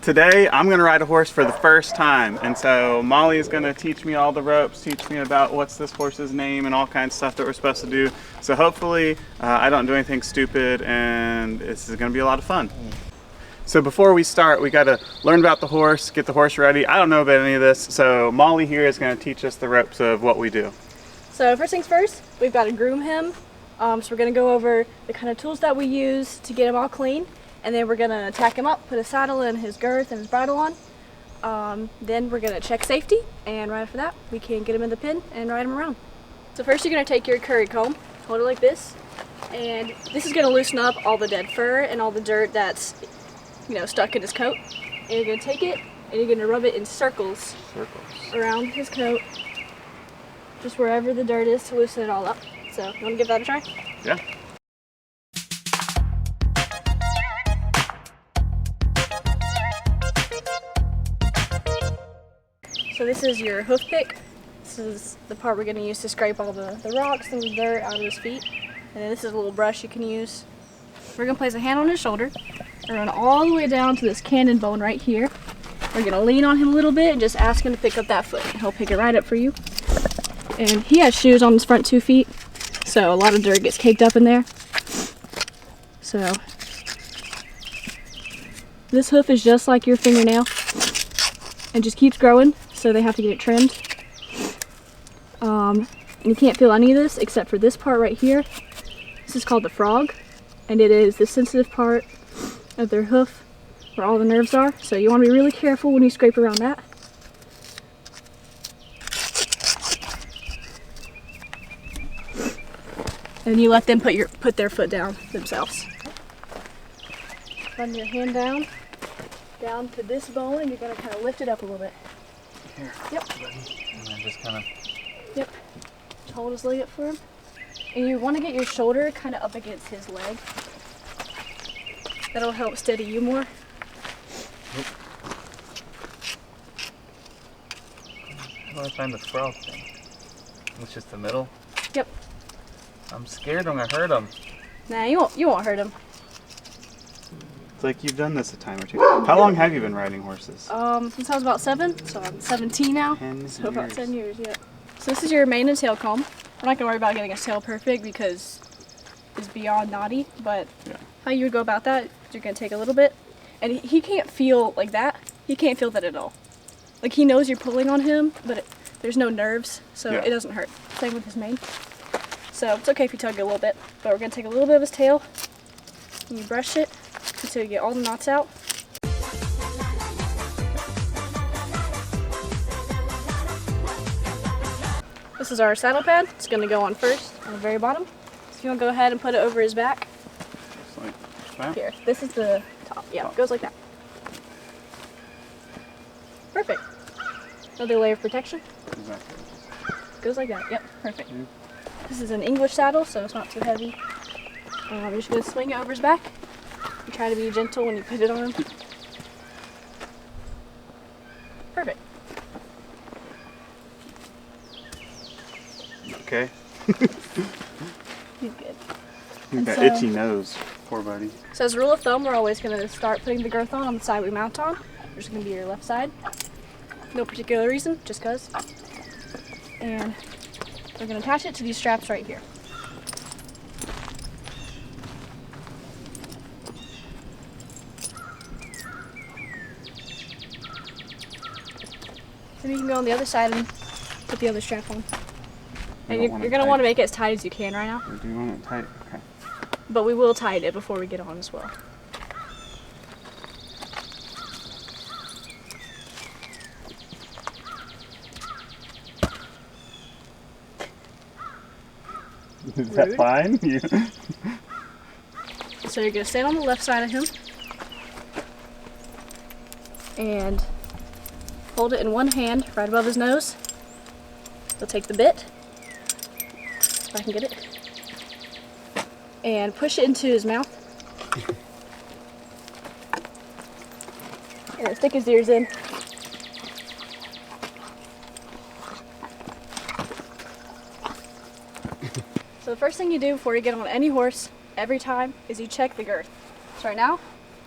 Today I'm going to ride a horse for the first time, and so Molly is going to teach me all the ropes, teach me about what's this horse's name and all kinds of stuff that we're supposed to do. So hopefully I don't do anything stupid, and this is going to be a lot of fun. So before we start, we got to learn about the horse, get the horse ready. I don't know about any of this, so Molly here is going to teach us the ropes of what we do. So first things first, we've got to groom him. So we're going to go over the kind of tools that we use to get him all clean. And then we're going to tack him up, put a saddle and his girth and his bridle on. Then we're going to check safety, and right after that we can get him in the pen and ride him around. So first you're going to take your curry comb, hold it like this, and this is going to loosen up all the dead fur and all the dirt that's stuck in his coat. And you're going to take it and you're going to rub it in circles around his coat, just wherever the dirt is, to loosen it all up. So you want to give that a try? Yeah. So this is your hoof pick. This is the part we're going to use to scrape all the rocks and the dirt out of his feet. And then this is a little brush you can use. We're going to place a hand on his shoulder and run all the way down to this cannon bone right here. We're going to lean on him a little bit and just ask him to pick up that foot. He'll pick it right up for you. And he has shoes on his front 2 feet, so a lot of dirt gets caked up in there. So this hoof is just like your fingernail and just keeps growing. So they have to get it trimmed. And you can't feel any of this except for this part right here. This is called the frog, and it is the sensitive part of their hoof where all the nerves are. So you want to be really careful when you scrape around that. And you let them put their foot down themselves. Run your hand down to this bone, and you're going to kind of lift it up a little bit. Here. Yep. And then just kind of. Yep. Just hold his leg up for him. And you want to get your shoulder kind of up against his leg. That'll help steady you more. Yep. How do I find the frog thing? It's just the middle? Yep. I'm scared I'm going to hurt him. Nah, you won't hurt him. It's like you've done this a time or two. How long have you been riding horses? Since I was about 7, so I'm 17 now. 10 so about 10 years, yeah. So this is your mane and tail comb. We're not gonna worry about getting his tail perfect because it's beyond naughty, but how you would go about that, you're gonna take a little bit, and he can't feel like that. He can't feel that at all. Like, he knows you're pulling on him, but there's no nerves, so it doesn't hurt. Same with his mane. So it's okay if you tug it a little bit, but we're gonna take a little bit of his tail, and you brush it until you get all the knots out. This is our saddle pad. It's going to go on first on the very bottom. So you want to go ahead and put it over his back. Just like that? Here, this is the top. Yeah, it goes like that. Perfect. Another layer of protection. Exactly. Goes like that. Yep, perfect. This is an English saddle, so it's not too heavy. You're just going to swing it over his back. You try to be gentle when you put it on. Perfect. Okay. He's good. He's got itchy nose. Poor buddy. So as a rule of thumb, we're always going to start putting the girth on the side we mount on, which is going to be your left side. No particular reason, just because. And we're going to attach it to these straps right here. Then you can go on the other side and put the other strap on. And you're going to want to make it as tight as you can right now. Do you want it tight? Okay. But we will tighten it before we get on as well. Is that fine? So you're going to stand on the left side of him and hold it in one hand right above his nose. You'll take the bit, if I can get it, and push it into his mouth. And stick his ears in. So the first thing you do before you get on any horse, every time, is you check the girth. So right now,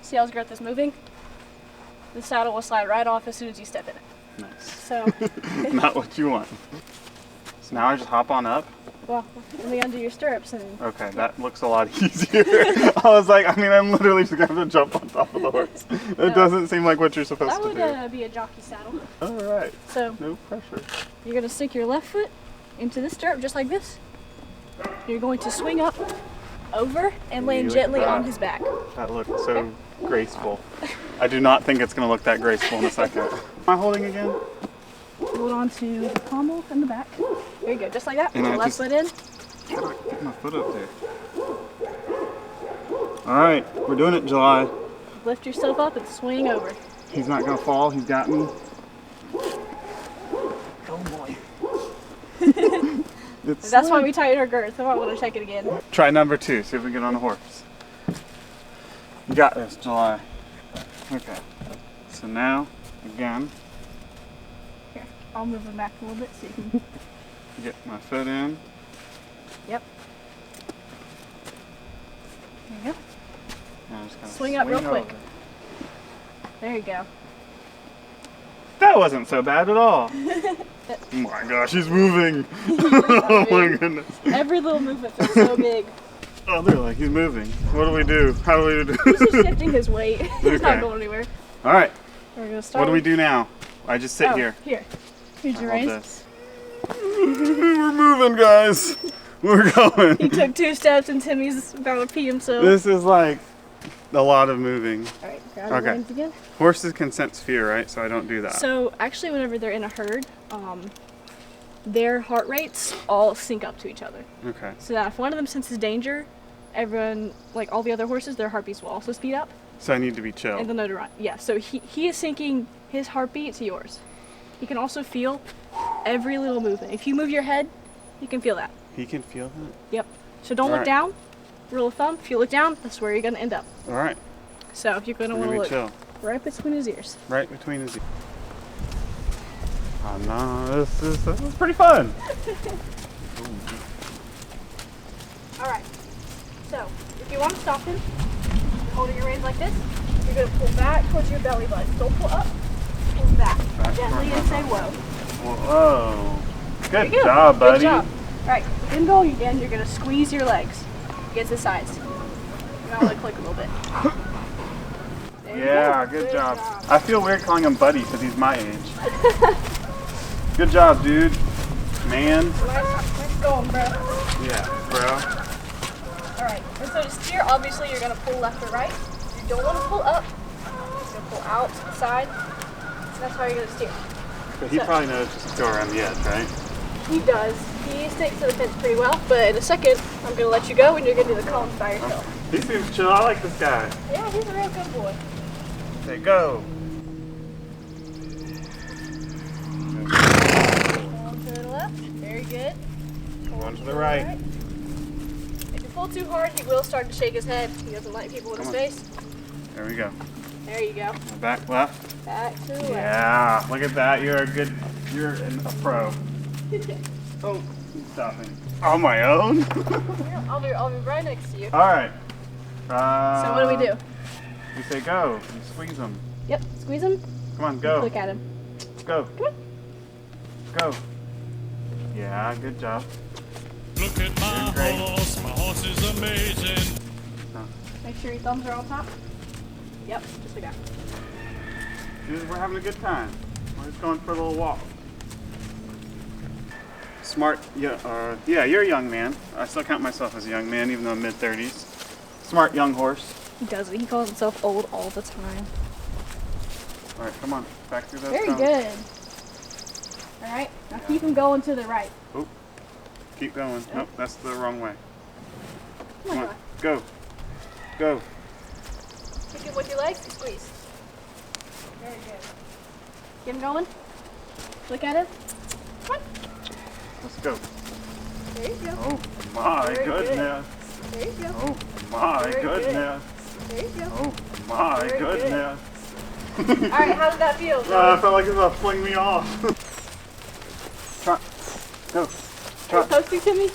see how his girth is moving? The saddle will slide right off as soon as you step in it. Nice. So, Not what you want. So now I just hop on up? well, let me undo your stirrups and Okay, that looks a lot easier. I was like, I mean, I'm literally just gonna have to jump on top of the horse. That doesn't seem like what you're supposed that to would do. be a jockey saddle. All right, So no pressure. you're going to stick your left foot into the stirrup just like this. You're going to swing up, over, and land Look at gently on that. his back. That looks so graceful. I do not think it's gonna look that graceful in a second. Am I holding again? Hold on to the pommel and the back. There you go, just like that. Put And your I left just- foot in. How do I get my foot up there? All right, we're doing it, July. Lift yourself up and swing over. He's not gonna fall. He's got me. Oh boy. It's That's why we tightened our girth. I might want to check it again. Try number 2. See if we can get on a horse. You got this, July. Okay. So now, again, Here, I'll move it back a little bit so you can. get my foot in. Yep. There you go. And I'm just gonna Swing up real quick. over. There you go. That wasn't so bad at all. Oh my gosh, he's moving. Oh my goodness. Every little movement feels so big. Oh, they're like, he's moving. What do we do? How do we do? He's just shifting his weight. He's Okay. not going anywhere. All right, We're gonna start. what do we do now? I just sit Oh, here. Here. Here's your Hold reins. this. We're moving, guys. We're He going. took 2 steps and Timmy's about to pee himself. This is like a lot of moving. All right, grab Okay. the reins again. Horses can sense fear, right? So I don't do that. So actually, whenever they're in a herd, their heart rates all sync up to each other. Okay. So that if one of them senses danger, everyone, like all the other horses, their heartbeats will also speed up So I need to be chill. and they'll know to run. Yeah, so he is syncing his heartbeat to yours. He can also feel every little movement. If you move your head, he can feel that. He can feel that? Yep. So don't look Alright. down. Rule of thumb, if you look down, that's where you're going to end up. All right. So if you're going to We're want to gonna look be chill. right between his ears. Right between his ears. Oh no, this is pretty fun. Alright. So if you want to stop him, you're holding your reins like this, you're going to pull back towards your belly button. Don't pull up, pull back. Back Gently towards and my say whoa. Whoa. There Good you go. job, buddy. Good job. Alright, then going again, you're going to squeeze your legs against the sides. You're going to click a little bit. There you Yeah, go. good job. I feel weird calling him buddy because he's my age. Good job, dude. Man. Nice going, bro. Yeah, bro. Alright, and so to steer, obviously you're going to pull left or right. You don't want to pull up. You're going to pull out to the side. So that's how you're going to steer. But he So- probably knows just to go around the edge, right? He does. He sticks to the fence pretty well, but in a second, I'm going to let you go and you're going to do the cones by yourself. He seems chill. I like this guy. Yeah, he's a real good boy. Say go. On to the left. Very good. Going to the right. If you pull too hard, he will start to shake his head. He doesn't like people in his Come on. face. There we go. There you go. Back left. Back to the left. Yeah, look at that. You're a pro. Oh, he's stopping. On my own? I'll be right next to you. All right. So what do we do? You say go. You squeeze him. Yep, squeeze him. Come on, go. Look at him. Go. Come on. Go. Yeah, good job. Look at my You're great. my horse is amazing. Make sure your thumbs are on top. Yep, just like that. Dude, we're having a good time. We're just going for a little walk. Smart, yeah, you're a young man. I still count myself as a young man, even though I'm mid-30s. Smart young horse. He does it. He calls himself old all the time. All right, come on, back through those Very cones. good. All right, now keep him going to the right. Oh, keep going. Nope, that's the wrong way. Come Come on, on, go, go. kick it with your legs and squeeze. Very good. Get him going. Look at him. Come on. Let's go. There you go. Oh my Very good. goodness. There you go. Oh my Very good. goodness. There you go. Oh my Very good. goodness. All right, how did that feel? I felt like it was gonna fling me off. Trot. Go. Are you Trot. posting to me?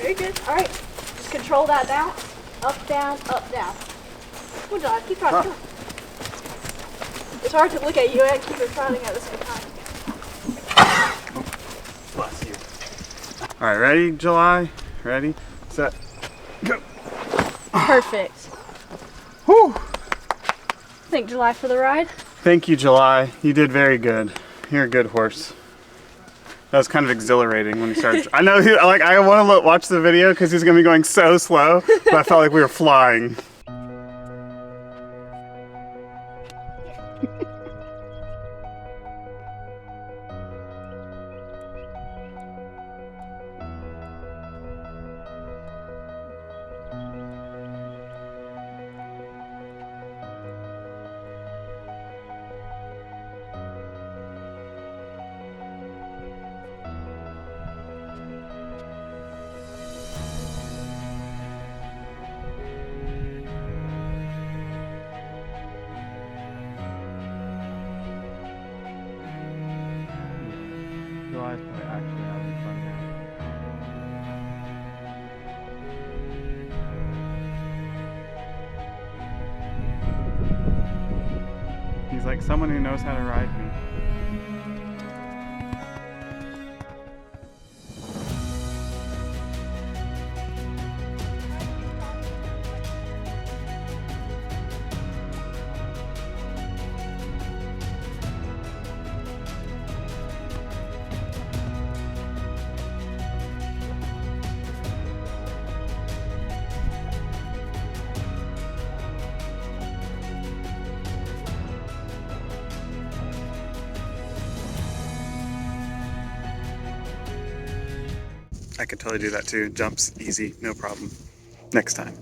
Very good. All right, just control that bounce. Up, down, up, down. Good job. Keep Trot. trotting. It's hard to look at you and keep it frowning at the same time. Bless you. All right, ready, July? Ready, set, go. Perfect. Whew. Thank July for the ride. Thank you, July. You did very good. You're a good horse. That was kind of exhilarating when he started. I know, I want to watch the video because he's gonna be going so slow, but I felt like we were flying. July's probably actually having fun now. He's like someone who knows how to ride me. I could totally do that too. Jumps easy, no problem. Next time.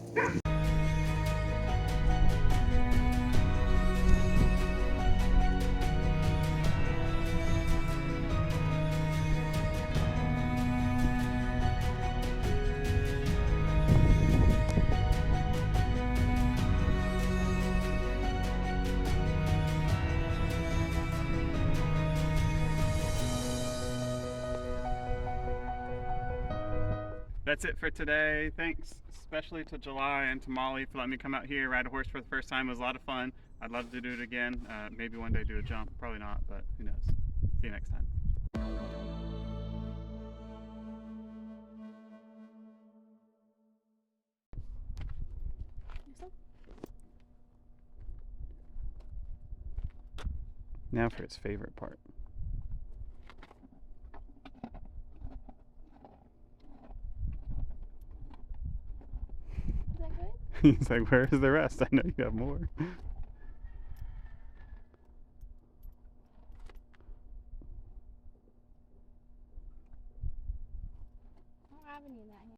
That's it for today. Thanks especially to July and to Molly for letting me come out here, ride a horse for the first time. It was a lot of fun. I'd love to do it again. Maybe one day do a jump. Probably not, but who knows. See you next time. Now for his favorite part. Is that good? He's like, where's the rest? I know you have more. I don't have any of that.